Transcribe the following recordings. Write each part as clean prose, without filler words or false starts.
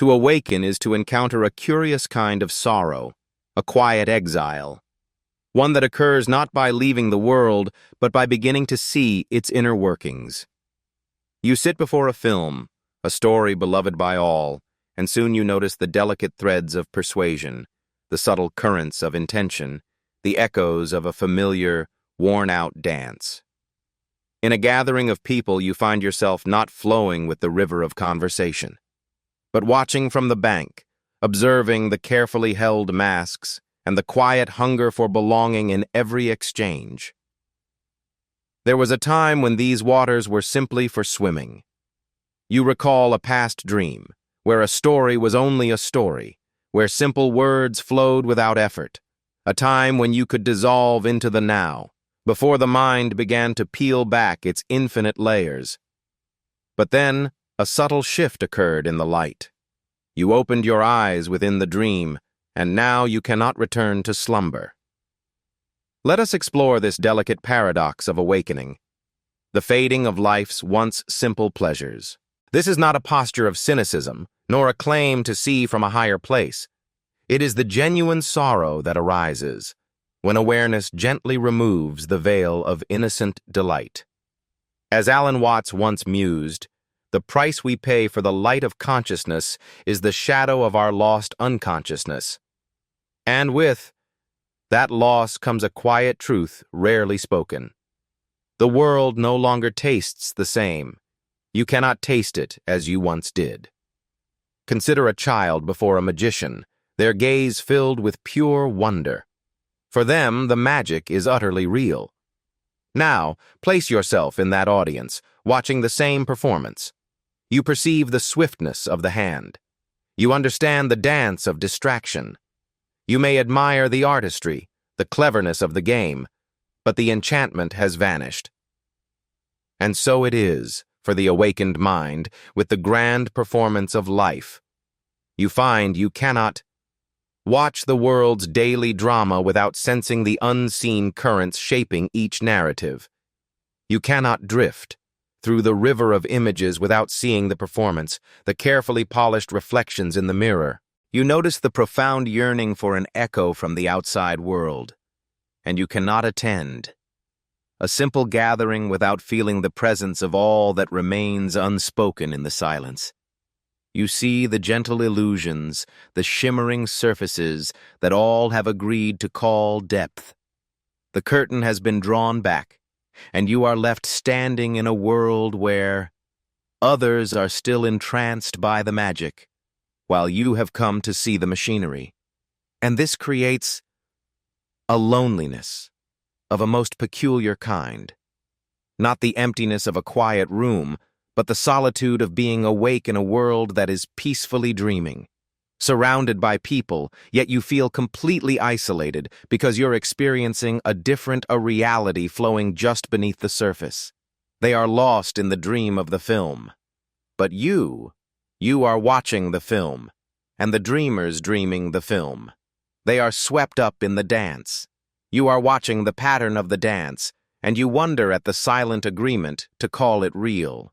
To awaken is to encounter a curious kind of sorrow, a quiet exile, one that occurs not by leaving the world, but by beginning to see its inner workings. You sit before a film, a story beloved by all, and soon you notice the delicate threads of persuasion, the subtle currents of intention, the echoes of a familiar, worn-out dance. In a gathering of people, you find yourself not flowing with the river of conversation, but watching from the bank, observing the carefully held masks and the quiet hunger for belonging in every exchange. There was a time when these waters were simply for swimming. You recall a past dream, where a story was only a story, where simple words flowed without effort, a time when you could dissolve into the now, before the mind began to peel back its infinite layers. But then, a subtle shift occurred in the light. You opened your eyes within the dream, and now you cannot return to slumber. Let us explore this delicate paradox of awakening, the fading of life's once simple pleasures. This is not a posture of cynicism, nor a claim to see from a higher place. It is the genuine sorrow that arises when awareness gently removes the veil of innocent delight. As Alan Watts once mused, the price we pay for the light of consciousness is the shadow of our lost unconsciousness. And with that loss comes a quiet truth rarely spoken. The world no longer tastes the same. You cannot taste it as you once did. Consider a child before a magician, their gaze filled with pure wonder. For them, the magic is utterly real. Now, place yourself in that audience, watching the same performance. You perceive the swiftness of the hand. You understand the dance of distraction. You may admire the artistry, the cleverness of the game, but the enchantment has vanished. And so it is for the awakened mind with the grand performance of life. You find you cannot watch the world's daily drama without sensing the unseen currents shaping each narrative. You cannot drift through the river of images without seeing the performance, the carefully polished reflections in the mirror. You notice the profound yearning for an echo from the outside world, and you cannot attend. A simple gathering without feeling the presence of all that remains unspoken in the silence. You see the gentle illusions, the shimmering surfaces that all have agreed to call depth. The curtain has been drawn back, and you are left standing in a world where others are still entranced by the magic, while you have come to see the machinery. And this creates a loneliness of a most peculiar kind. Not the emptiness of a quiet room, but the solitude of being awake in a world that is peacefully dreaming. Surrounded by people, yet you feel completely isolated because you're experiencing a reality flowing just beneath the surface. They are lost in the dream of the film. But you are watching the film, and the dreamers dreaming the film. They are swept up in the dance. You are watching the pattern of the dance, and you wonder at the silent agreement to call it real.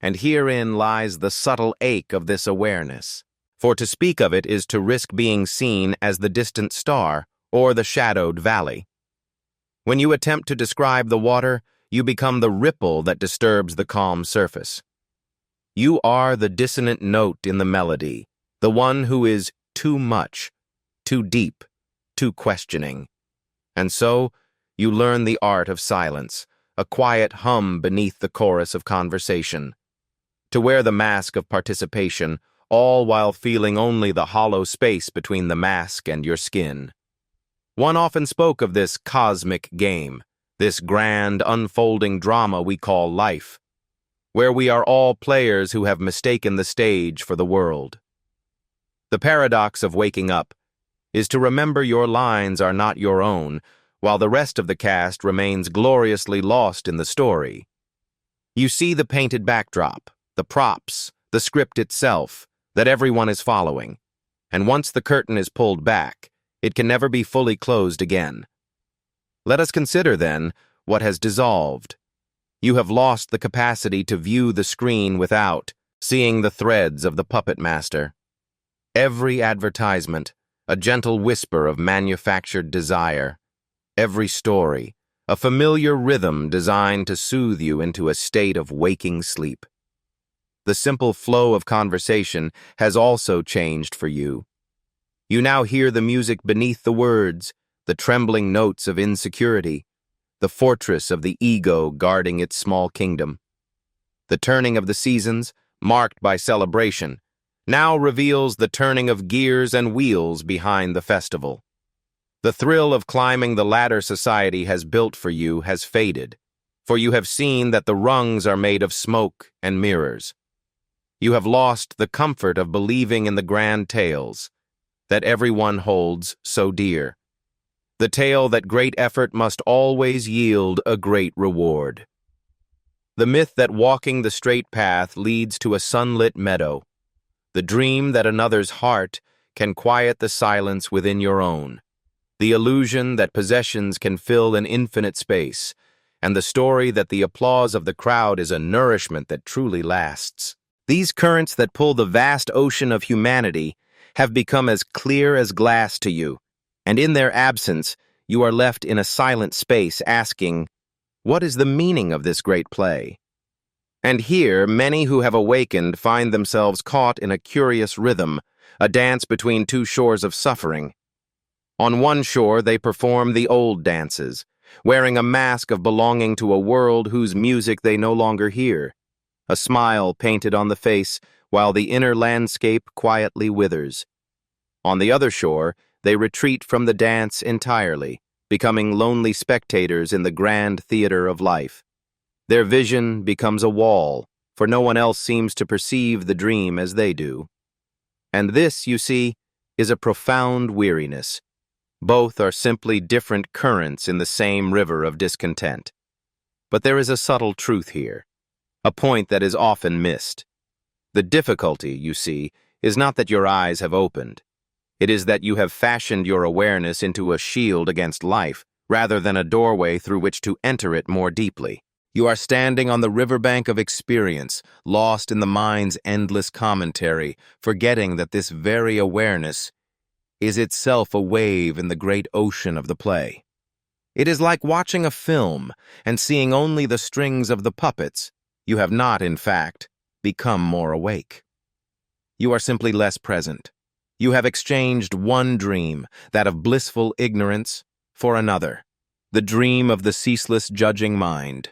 And herein lies the subtle ache of this awareness. For to speak of it is to risk being seen as the distant star or the shadowed valley. When you attempt to describe the water, you become the ripple that disturbs the calm surface. You are the dissonant note in the melody, the one who is too much, too deep, too questioning. And so, you learn the art of silence, a quiet hum beneath the chorus of conversation. To wear the mask of participation, all while feeling only the hollow space between the mask and your skin. One often spoke of this cosmic game, this grand unfolding drama we call life, where we are all players who have mistaken the stage for the world. The paradox of waking up is to remember your lines are not your own, while the rest of the cast remains gloriously lost in the story. You see the painted backdrop, the props, the script itself, that everyone is following, and once the curtain is pulled back, it can never be fully closed again. Let us consider, then, what has dissolved. You have lost the capacity to view the screen without seeing the threads of the puppet master. Every advertisement, a gentle whisper of manufactured desire. Every story, a familiar rhythm designed to soothe you into a state of waking sleep. The simple flow of conversation has also changed for you. You now hear the music beneath the words, the trembling notes of insecurity, the fortress of the ego guarding its small kingdom. The turning of the seasons, marked by celebration, now reveals the turning of gears and wheels behind the festival. The thrill of climbing the ladder society has built for you has faded, for you have seen that the rungs are made of smoke and mirrors. You have lost the comfort of believing in the grand tales that everyone holds so dear. The tale that great effort must always yield a great reward. The myth that walking the straight path leads to a sunlit meadow. The dream that another's heart can quiet the silence within your own. The illusion that possessions can fill an infinite space. And the story that the applause of the crowd is a nourishment that truly lasts. These currents that pull the vast ocean of humanity have become as clear as glass to you, and in their absence, you are left in a silent space asking, what is the meaning of this great play? And here, many who have awakened find themselves caught in a curious rhythm, a dance between two shores of suffering. On one shore, they perform the old dances, wearing a mask of belonging to a world whose music they no longer hear. A smile painted on the face, while the inner landscape quietly withers. On the other shore, they retreat from the dance entirely, becoming lonely spectators in the grand theater of life. Their vision becomes a wall, for no one else seems to perceive the dream as they do. And this, you see, is a profound weariness. Both are simply different currents in the same river of discontent. But there is a subtle truth here, a point that is often missed. The difficulty, you see, is not that your eyes have opened. It is that you have fashioned your awareness into a shield against life, rather than a doorway through which to enter it more deeply. You are standing on the riverbank of experience, lost in the mind's endless commentary, forgetting that this very awareness is itself a wave in the great ocean of the play. It is like watching a film and seeing only the strings of the puppets. You have not, in fact, become more awake. You are simply less present. You have exchanged one dream, that of blissful ignorance, for another, the dream of the ceaseless judging mind.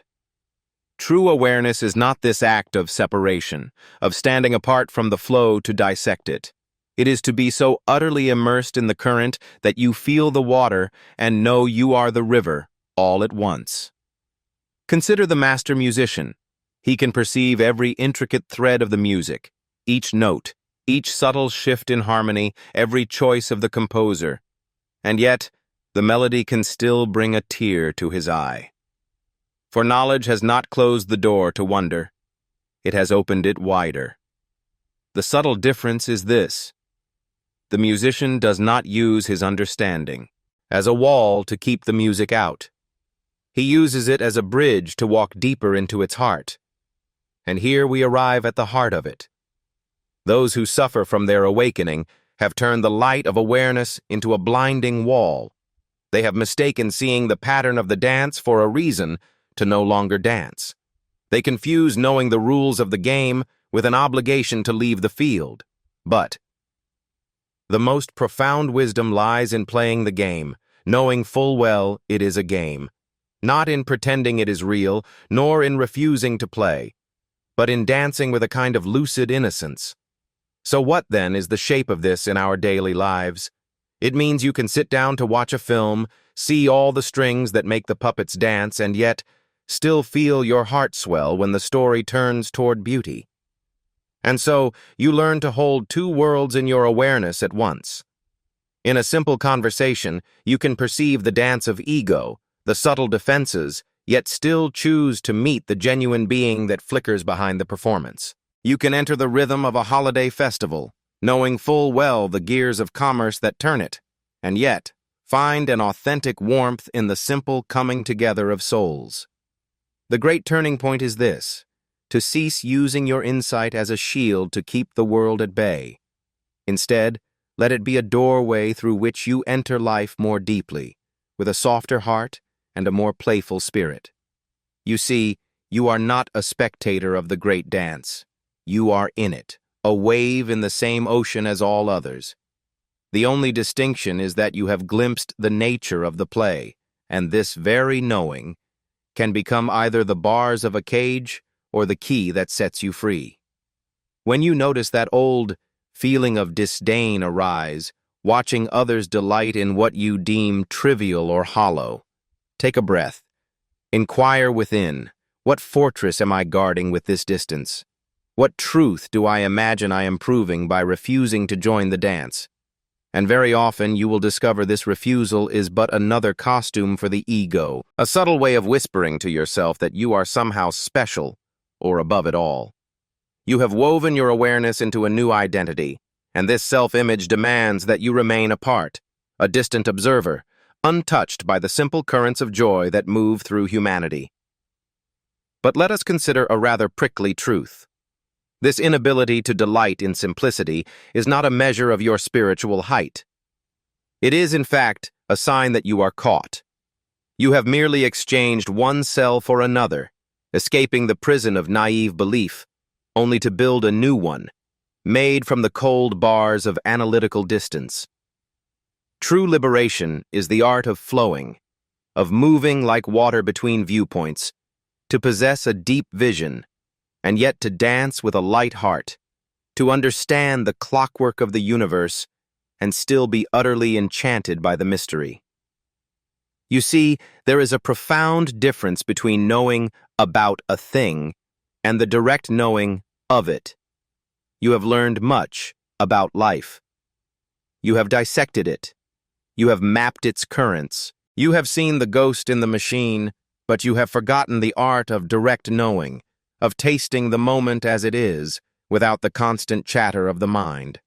True awareness is not this act of separation, of standing apart from the flow to dissect it. It is to be so utterly immersed in the current that you feel the water and know you are the river all at once. Consider the master musician. He can perceive every intricate thread of the music, each note, each subtle shift in harmony, every choice of the composer. And yet, the melody can still bring a tear to his eye. For knowledge has not closed the door to wonder. It has opened it wider. The subtle difference is this. The musician does not use his understanding as a wall to keep the music out. He uses it as a bridge to walk deeper into its heart. And here we arrive at the heart of it. Those who suffer from their awakening have turned the light of awareness into a blinding wall. They have mistaken seeing the pattern of the dance for a reason to no longer dance. They confuse knowing the rules of the game with an obligation to leave the field. But the most profound wisdom lies in playing the game, knowing full well it is a game, not in pretending it is real, nor in refusing to play, but in dancing with a kind of lucid innocence. So what, then, is the shape of this in our daily lives? It means you can sit down to watch a film, see all the strings that make the puppets dance, and yet still feel your heart swell when the story turns toward beauty. And so, you learn to hold two worlds in your awareness at once. In a simple conversation, you can perceive the dance of ego, the subtle defenses, yet still choose to meet the genuine being that flickers behind the performance. You can enter the rhythm of a holiday festival, knowing full well the gears of commerce that turn it, and yet find an authentic warmth in the simple coming together of souls. The great turning point is this: to cease using your insight as a shield to keep the world at bay. Instead, let it be a doorway through which you enter life more deeply, with a softer heart and a more playful spirit. You see, you are not a spectator of the great dance. You are in it, a wave in the same ocean as all others. The only distinction is that you have glimpsed the nature of the play, and this very knowing can become either the bars of a cage or the key that sets you free. When you notice that old feeling of disdain arise, watching others delight in what you deem trivial or hollow, take a breath. Inquire within, what fortress am I guarding with this distance? What truth do I imagine I am proving by refusing to join the dance? And very often you will discover this refusal is but another costume for the ego, a subtle way of whispering to yourself that you are somehow special or above it all. You have woven your awareness into a new identity, and this self-image demands that you remain apart, a distant observer, untouched by the simple currents of joy that move through humanity. But let us consider a rather prickly truth. This inability to delight in simplicity is not a measure of your spiritual height. It is, in fact, a sign that you are caught. You have merely exchanged one cell for another, escaping the prison of naive belief, only to build a new one, made from the cold bars of analytical distance. True liberation is the art of flowing, of moving like water between viewpoints, to possess a deep vision, and yet to dance with a light heart, to understand the clockwork of the universe, and still be utterly enchanted by the mystery. You see, there is a profound difference between knowing about a thing and the direct knowing of it. You have learned much about life. You have dissected it. You have mapped its currents. You have seen the ghost in the machine, but you have forgotten the art of direct knowing, of tasting the moment as it is, without the constant chatter of the mind.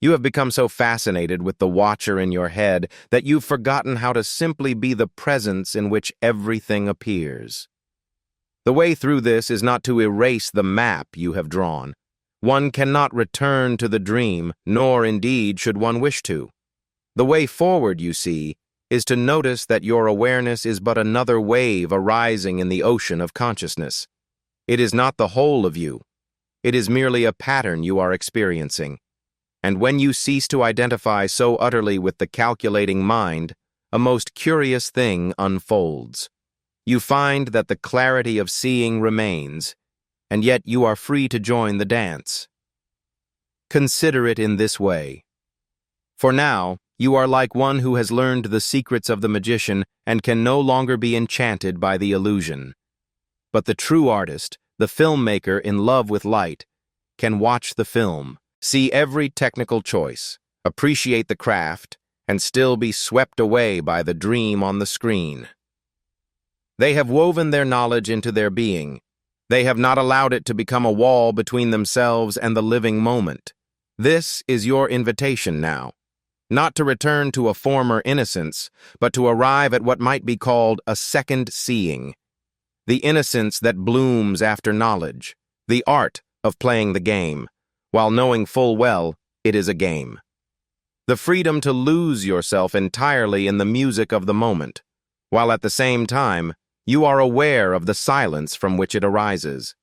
You have become so fascinated with the watcher in your head that you've forgotten how to simply be the presence in which everything appears. The way through this is not to erase the map you have drawn. One cannot return to the dream, nor indeed should one wish to. The way forward, you see, is to notice that your awareness is but another wave arising in the ocean of consciousness. It is not the whole of you. It is merely a pattern you are experiencing. And when you cease to identify so utterly with the calculating mind, a most curious thing unfolds. You find that the clarity of seeing remains, and yet you are free to join the dance. Consider it in this way. For now, you are like one who has learned the secrets of the magician and can no longer be enchanted by the illusion. But the true artist, the filmmaker in love with light, can watch the film, see every technical choice, appreciate the craft, and still be swept away by the dream on the screen. They have woven their knowledge into their being. They have not allowed it to become a wall between themselves and the living moment. This is your invitation now, not to return to a former innocence, but to arrive at what might be called a second seeing. The innocence that blooms after knowledge, the art of playing the game, while knowing full well it is a game. The freedom to lose yourself entirely in the music of the moment, while at the same time you are aware of the silence from which it arises.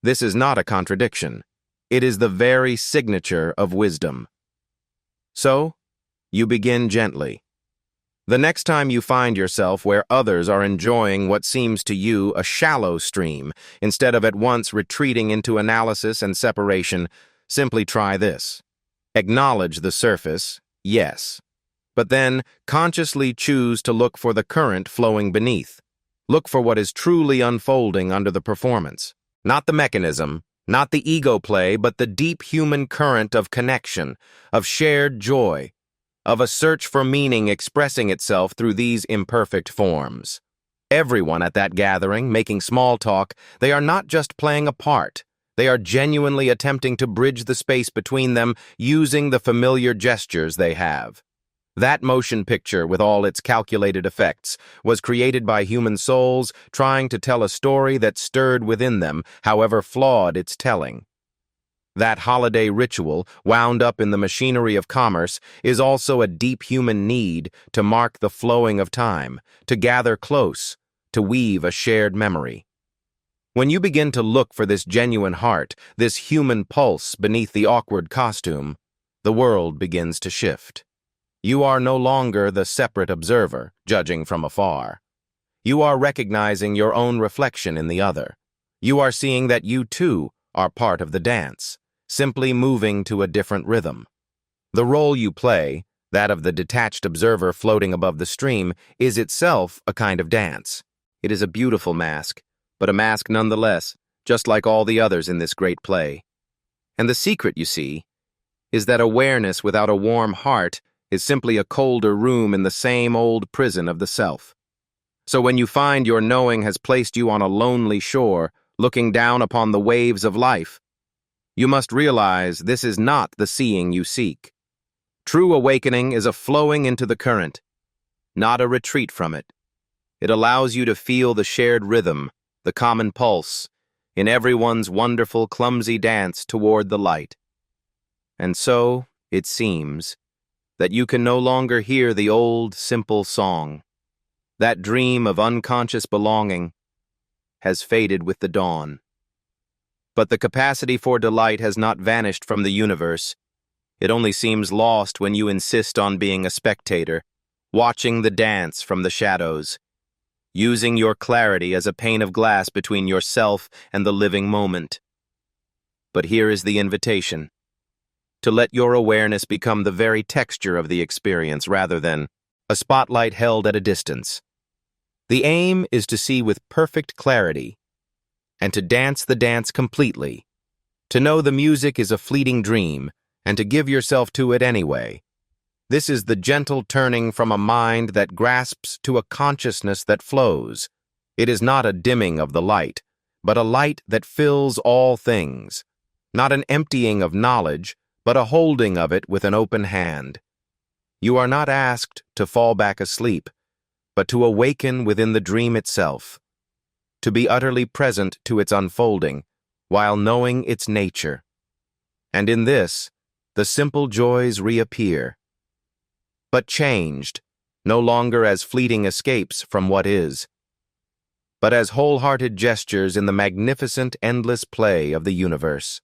This is not a contradiction. It is the very signature of wisdom. So, you begin gently. The next time you find yourself where others are enjoying what seems to you a shallow stream, instead of at once retreating into analysis and separation, simply try this. Acknowledge the surface, yes, but then consciously choose to look for the current flowing beneath. Look for what is truly unfolding under the performance. Not the mechanism, not the ego play, but the deep human current of connection, of shared joy, of a search for meaning expressing itself through these imperfect forms. Everyone at that gathering, making small talk, they are not just playing a part. They are genuinely attempting to bridge the space between them using the familiar gestures they have. That motion picture, with all its calculated effects, was created by human souls trying to tell a story that stirred within them, however flawed its telling. That holiday ritual, wound up in the machinery of commerce, is also a deep human need to mark the flowing of time, to gather close, to weave a shared memory. When you begin to look for this genuine heart, this human pulse beneath the awkward costume, the world begins to shift. You are no longer the separate observer, judging from afar. You are recognizing your own reflection in the other. You are seeing that you, too, are part of the dance, simply moving to a different rhythm. The role you play, that of the detached observer floating above the stream, is itself a kind of dance. It is a beautiful mask, but a mask nonetheless, just like all the others in this great play. And the secret, you see, is that awareness without a warm heart is simply a colder room in the same old prison of the self. So when you find your knowing has placed you on a lonely shore, looking down upon the waves of life, you must realize this is not the seeing you seek. True awakening is a flowing into the current, not a retreat from it. It allows you to feel the shared rhythm, the common pulse, in everyone's wonderful, clumsy dance toward the light. And so, it seems, that you can no longer hear the old, simple song. That dream of unconscious belonging has faded with the dawn. But the capacity for delight has not vanished from the universe. It only seems lost when you insist on being a spectator, watching the dance from the shadows, using your clarity as a pane of glass between yourself and the living moment. But here is the invitation: to let your awareness become the very texture of the experience rather than a spotlight held at a distance. The aim is to see with perfect clarity and to dance the dance completely, to know the music is a fleeting dream and to give yourself to it anyway. This is the gentle turning from a mind that grasps to a consciousness that flows. It is not a dimming of the light, but a light that fills all things, not an emptying of knowledge, but a holding of it with an open hand. You are not asked to fall back asleep, but to awaken within the dream itself, to be utterly present to its unfolding, while knowing its nature. And in this, the simple joys reappear, but changed, no longer as fleeting escapes from what is, but as wholehearted gestures in the magnificent, endless play of the universe.